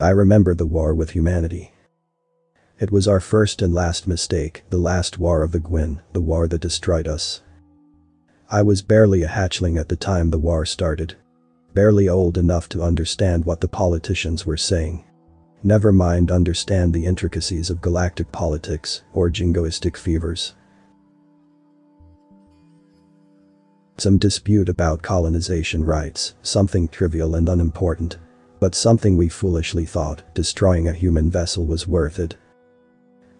I remember the war with humanity. It was our first and last mistake, the last war of the Gwyn, the war that destroyed us. I was barely a hatchling at the time the war started. Barely old enough to understand what the politicians were saying. Never mind understand the intricacies of galactic politics or jingoistic fevers. Some dispute about colonization rights, something trivial and unimportant. But something we foolishly thought destroying a human vessel was worth it.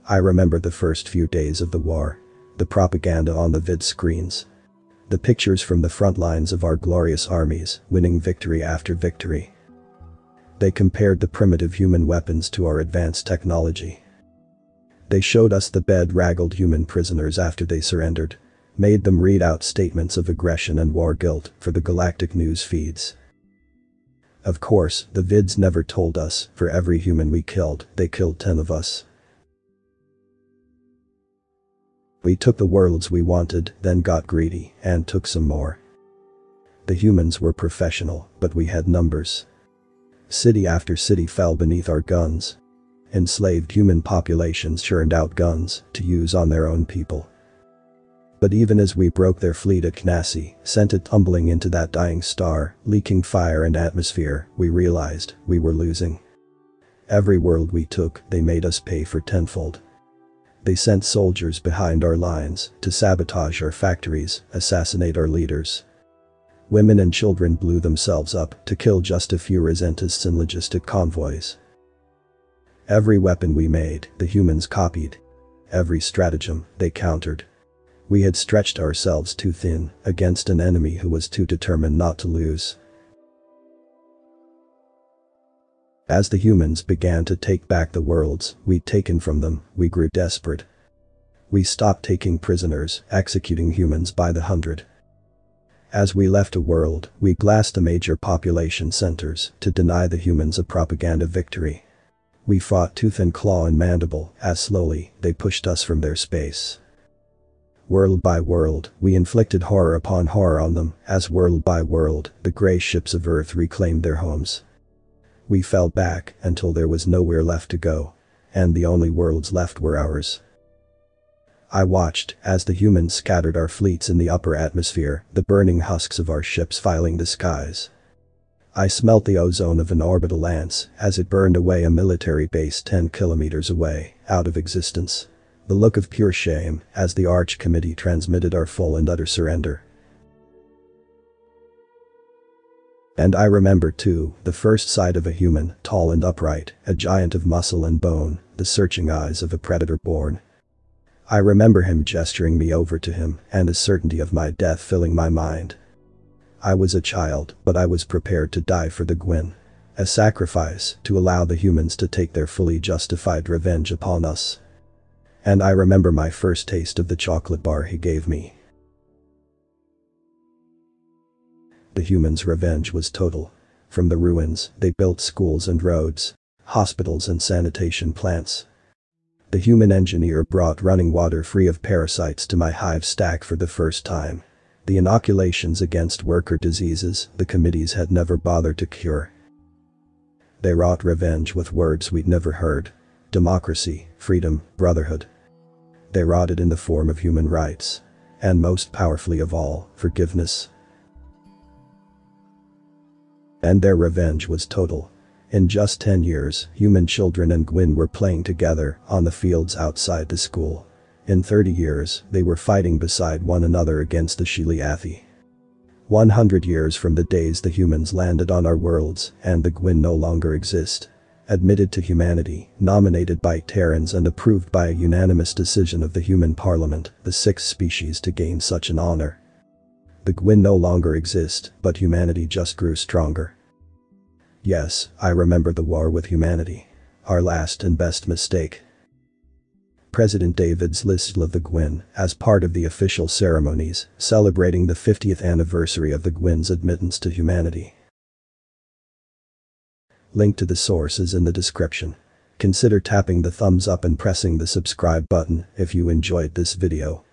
I remember the first few days of the war. The propaganda on the vid screens. The pictures from the front lines of our glorious armies, winning victory after victory. They compared the primitive human weapons to our advanced technology. They showed us the bedraggled human prisoners after they surrendered. Made them read out statements of aggression and war guilt for the galactic news feeds. Of course, the vids never told us, for every human we killed, they killed 10 of us. We took the worlds we wanted, then got greedy, and took some more. The humans were professional, but we had numbers. City after city fell beneath our guns. Enslaved human populations churned out guns to use on their own people. But even as we broke their fleet at Knassi, sent it tumbling into that dying star, leaking fire and atmosphere, we realized we were losing. Every world we took, they made us pay for tenfold. They sent soldiers behind our lines to sabotage our factories, assassinate our leaders. Women and children blew themselves up to kill just a few resentists in logistic convoys. Every weapon we made, the humans copied. Every stratagem, they countered. We had stretched ourselves too thin against an enemy who was too determined not to lose. As the humans began to take back the worlds we'd taken from them, we grew desperate. We stopped taking prisoners, executing humans by the hundred. As we left a world, we glassed the major population centers to deny the humans a propaganda victory. We fought tooth and claw and mandible as slowly they pushed us from their space. World by world, we inflicted horror upon horror on them, as world by world, the grey ships of Earth reclaimed their homes. We fell back until there was nowhere left to go, and the only worlds left were ours. I watched as the humans scattered our fleets in the upper atmosphere, the burning husks of our ships filing the skies. I smelt the ozone of an orbital lance as it burned away a military base 10 kilometers away, out of existence. The look of pure shame as the Arch Committee transmitted our full and utter surrender. And I remember too, the first sight of a human, tall and upright, a giant of muscle and bone, the searching eyes of a predator born. I remember him gesturing me over to him and the certainty of my death filling my mind. I was a child, but I was prepared to die for the Gwyn. A sacrifice to allow the humans to take their fully justified revenge upon us. And I remember my first taste of the chocolate bar he gave me. The humans' revenge was total. From the ruins, they built schools and roads, hospitals and sanitation plants. The human engineer brought running water free of parasites to my hive stack for the first time. The inoculations against worker diseases the committees had never bothered to cure. They wrought revenge with words we'd never heard. Democracy, freedom, brotherhood. They wrought it in the form of human rights. And most powerfully of all, forgiveness. And their revenge was total. In just 10 years, human children and Gwyn were playing together on the fields outside the school. In 30 years, they were fighting beside one another against the Shiliathi. 100 years from the days the humans landed on our worlds and the Gwyn no longer exist. Admitted to humanity, nominated by Terrans and approved by a unanimous decision of the human parliament, the sixth species to gain such an honor. The Gwyn no longer exist, but humanity just grew stronger. Yes, I remember the war with humanity. Our last and best mistake. President David's list of the Gwyn as part of the official ceremonies celebrating the 50th anniversary of the Gwyn's admittance to humanity. Link to the source is in the description. Consider tapping the thumbs up and pressing the subscribe button if you enjoyed this video.